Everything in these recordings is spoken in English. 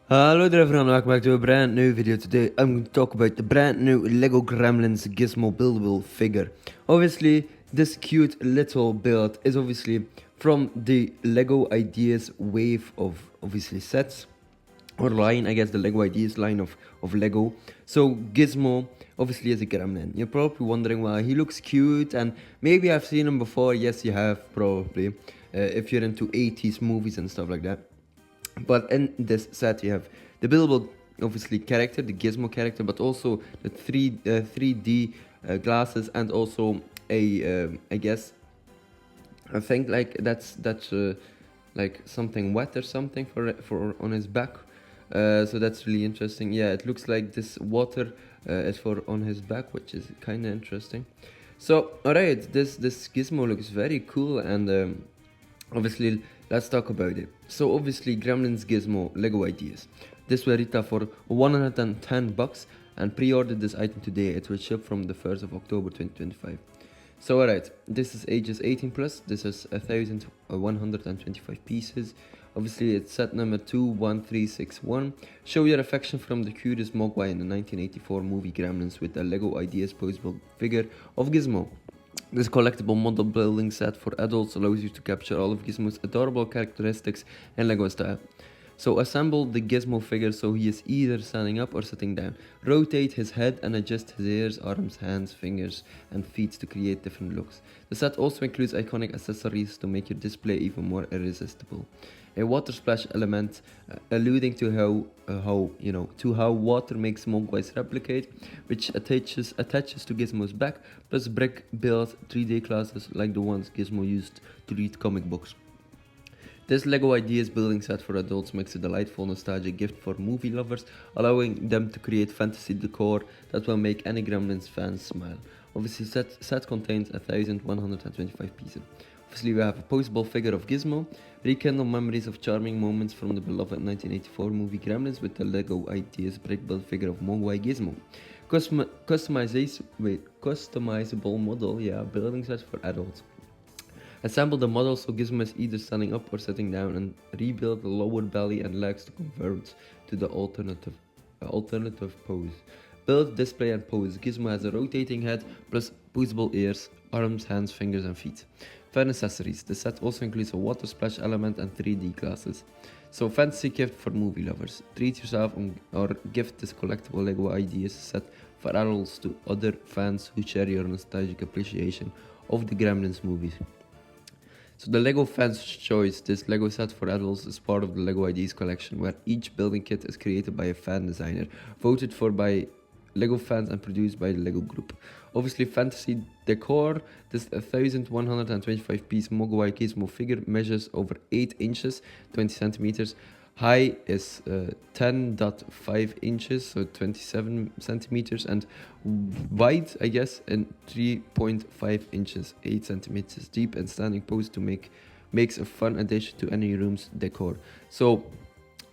Hello there everyone, welcome back to a brand new video. Today I'm going to talk about the brand new Lego Gremlins Gizmo buildable figure. Obviously, this cute little build is obviously from the Lego Ideas wave of obviously sets or line, I guess the Lego Ideas line of Lego. So Gizmo obviously is a gremlin. You're probably wondering why he looks cute, and maybe I've seen him before. Yes, you have probably, if you're into 80s movies and stuff like that. But in this set, you have the buildable, obviously, character, the Gizmo character, but also the 3D glasses, and also I guess, I think like that's like something wet or something for on his back. So that's really interesting. Yeah, it looks like this water is for on his back, which is kind of interesting. So, alright, this Gizmo looks very cool, and obviously, let's talk about it. So obviously, Gremlins Gizmo Lego Ideas. This will retail for 110 bucks, and pre-order this item today. It will ship from the 1st of October 2025. So alright, this is ages 18 plus. This is 1,125 pieces. Obviously, it's set number 21361. Show your affection from the cutest mogwai in the 1984 movie Gremlins with a Lego Ideas posable figure of Gizmo. This collectible model building set for adults allows you to capture all of Gizmo's adorable characteristics in Lego style. So assemble the Gizmo figure so he is either standing up or sitting down. Rotate his head and adjust his ears, arms, hands, fingers, and feet to create different looks. The set also includes iconic accessories to make your display even more irresistible. A water splash element, alluding to how water makes mogwais replicate, which attaches to Gizmo's back, plus brick built 3D classes like the ones Gizmo used to read comic books. This Lego Ideas building set for adults makes a delightful nostalgic gift for movie lovers, allowing them to create fantasy decor that will make any Gremlins fans smile. Obviously, set contains 1,125 pieces. Obviously, we have a posable figure of Gizmo, rekindle memories of charming moments from the beloved 1984 movie Gremlins with the Lego Ideas brick build figure of Mogwai Gizmo. Customizable model, building set for adults. Assemble the model so Gizmo is either standing up or sitting down, and rebuild the lower belly and legs to convert to the alternative pose. Build, display, and pose. Gizmo has a rotating head plus posable ears, arms, hands, fingers, and feet. Fun accessories. The set also includes a water splash element and 3D glasses. So fantasy gift for movie lovers. Treat yourself or gift this collectible Lego Ideas set for adults to other fans who share your nostalgic appreciation of the Gremlins movies. So the Lego Fans Choice, this Lego set for adults, is part of the Lego Ideas collection, where each building kit is created by a fan designer, voted for by Lego fans and produced by the Lego Group. Obviously, fantasy decor. This 1,125 piece Mogwai Gizmo figure measures over 8 inches, 20 centimeters. High is 10.5 inches, so 27 centimeters, and wide, I guess, and 3.5 inches, 8 centimeters deep, and standing pose to makes a fun addition to any room's decor. So,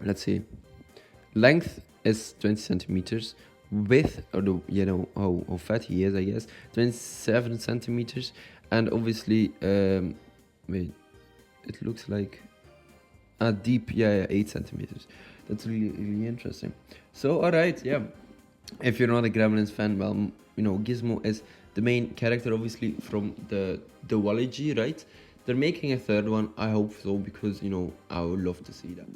let's see. Length is 20 centimeters. Width, or how fat he is, I guess, 27 centimeters, and obviously, wait, it looks like a deep, 8 centimeters. That's really interesting. So, alright, if you're not a Gremlins fan, well, Gizmo is the main character, obviously, from the duology, right? They're making a third one. I hope so, because I would love to see that.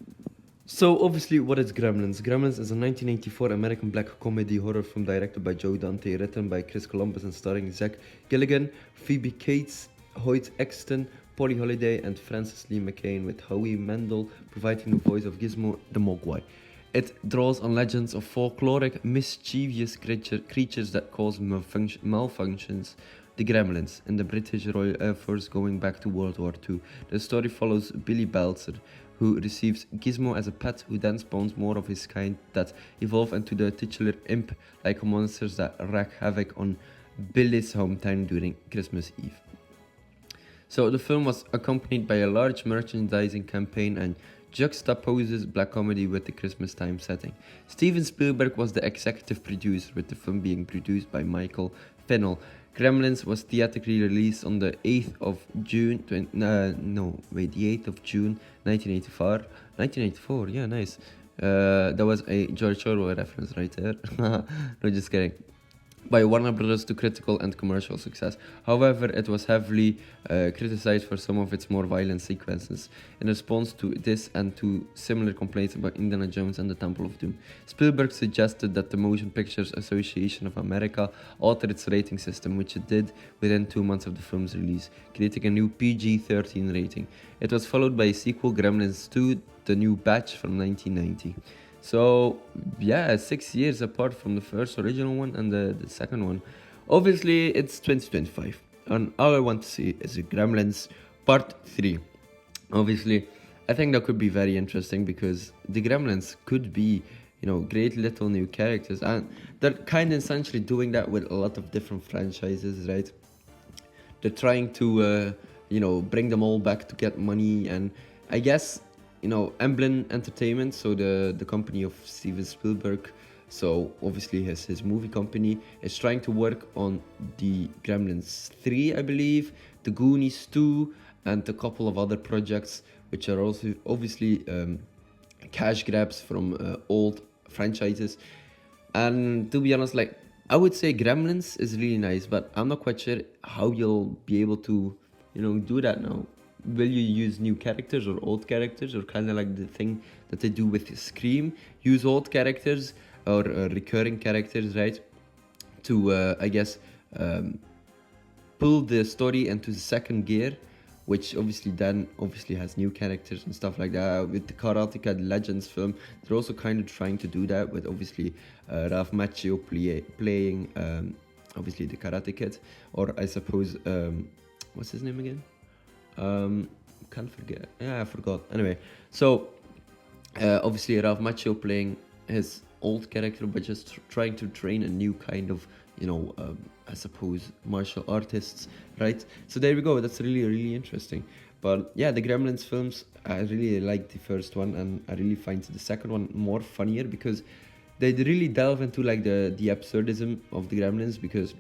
So obviously, what is Gremlins? Gremlins is a 1984 American black comedy horror film directed by Joe Dante, written by Chris Columbus and starring Zach Gilligan, Phoebe Cates, Hoyt Exton, Polly Holiday, and Francis Lee McCain, with Howie Mandel providing the voice of Gizmo the Mogwai. It draws on legends of folkloric, mischievous creatures that cause malfunctions. The Gremlins in the British Royal Air Force going back to World War II. The story follows Billy Belzer, who receives Gizmo as a pet, who then spawns more of his kind that evolve into the titular imp-like monsters that wreak havoc on Billy's hometown during Christmas Eve. So the film was accompanied by a large merchandising campaign and juxtaposes black comedy with the Christmas time setting. Steven Spielberg was the executive producer, with the film being produced by Michael Fennell. Gremlins was theatrically released on the 8th of June, the 8th of June 1984. 1984, yeah, nice. That was a George Orwell reference right there. No, just kidding. By Warner Brothers to critical and commercial success. However, it was heavily criticized for some of its more violent sequences. In response to this and to similar complaints about Indiana Jones and the Temple of Doom, Spielberg suggested that the Motion Pictures Association of America alter its rating system, which it did within 2 months of the film's release, creating a new PG-13 rating. It was followed by a sequel, Gremlins 2, The New Batch from 1990. So yeah, 6 years apart from the first original one and the second one. Obviously, it's 2025, and all I want to see is a Gremlins Part 3. Obviously, I think that could be very interesting because the Gremlins could be, great little new characters, and they're kind of essentially doing that with a lot of different franchises, right? They're trying to, bring them all back to get money, and I guess Emblem Entertainment, so the company of Steven Spielberg, so obviously his movie company, is trying to work on the Gremlins 3, I believe, the Goonies 2, and a couple of other projects, which are also obviously cash grabs from old franchises. And to be honest, like, I would say Gremlins is really nice, but I'm not quite sure how you'll be able to, do that now. Will you use new characters or old characters, or kind of like the thing that they do with Scream, use old characters or recurring characters, right? To I guess pull the story into the second gear, which obviously has new characters and stuff like that. With the Karate Kid Legends film, they're also kind of trying to do that with obviously Ralph Macchio playing obviously the Karate Kid, or I suppose what's his name again? Can't forget. Yeah, I forgot. Anyway, so obviously Ralph Macchio playing his old character, but just trying to train a new kind of, I suppose, martial artists, right? So there we go. That's really, really interesting. But yeah, the Gremlins films, I really like the first one, and I really find the second one more funnier because they really delve into like the absurdism of the Gremlins. Because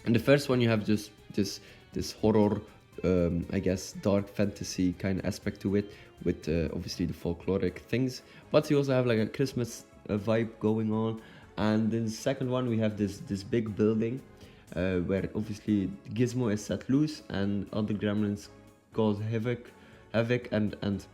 in the first one you have just this horror, I guess, dark fantasy kind of aspect to it, with obviously the folkloric things, but you also have like a Christmas vibe going on. And in the second one we have this big building where obviously Gizmo is set loose and other gremlins cause havoc and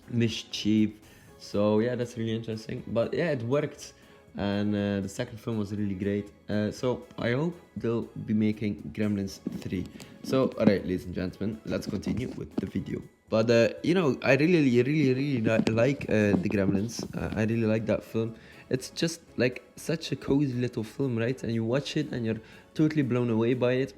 mischief. So yeah, that's really interesting, but yeah, it worked. And the second film was really great. So I hope they'll be making Gremlins 3. So alright, ladies and gentlemen, let's continue with the video. But I really like the Gremlins. I really like that film. It's just like such a cozy little film, right? And you watch it and you're totally blown away by it.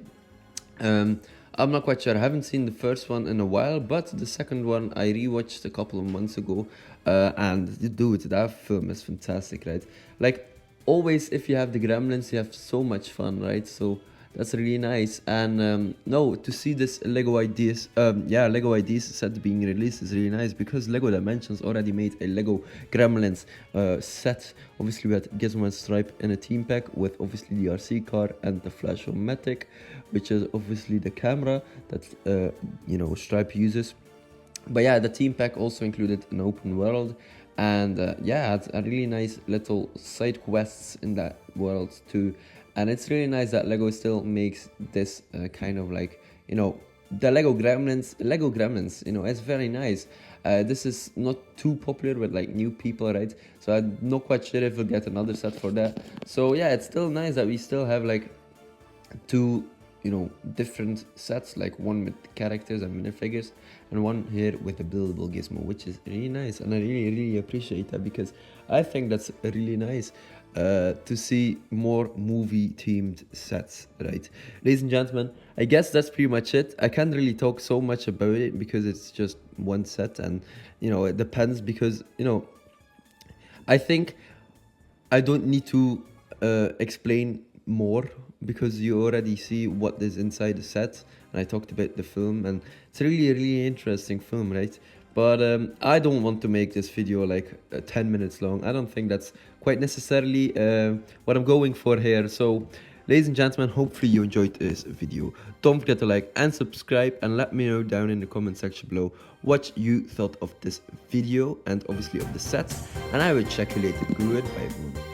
I'm not quite sure. I haven't seen the first one in a while, but the second one I rewatched a couple of months ago. And dude, that film is fantastic, right? Like, always, if you have the Gremlins, you have so much fun, right? So that's really nice. And no, to see this Lego Ideas set being released is really nice, because Lego Dimensions already made a Lego Gremlins set, obviously with Gizmo and Stripe in a team pack, with obviously the RC car and the Flash-O-Matic, which is obviously the camera that Stripe uses. But yeah, the team pack also included an open world, and yeah, it's a really nice little side quests in that world too. And it's really nice that Lego still makes this kind of like, the Lego Gremlins, it's very nice. This is not too popular with like new people, right? So I'm not quite sure if we'll get another set for that. So yeah, it's still nice that we still have like two different sets, like one with characters and minifigures, and one here with a buildable Gizmo, which is really nice. And I really appreciate that, because I think that's really nice to see more movie themed sets, right? Ladies and gentlemen, I guess that's pretty much it. I can't really talk so much about it because it's just one set, and it depends, because I think I don't need to explain more, because you already see what is inside the set, and I talked about the film, and it's a really interesting film, right? But I don't want to make this video like 10 minutes long. I don't think that's quite necessarily what I'm going for here. So Ladies and gentlemen, hopefully you enjoyed this video. Don't forget to like and subscribe, and let me know down in the comment section below what you thought of this video and obviously of the sets. And I will check you later. Goodbye everyone.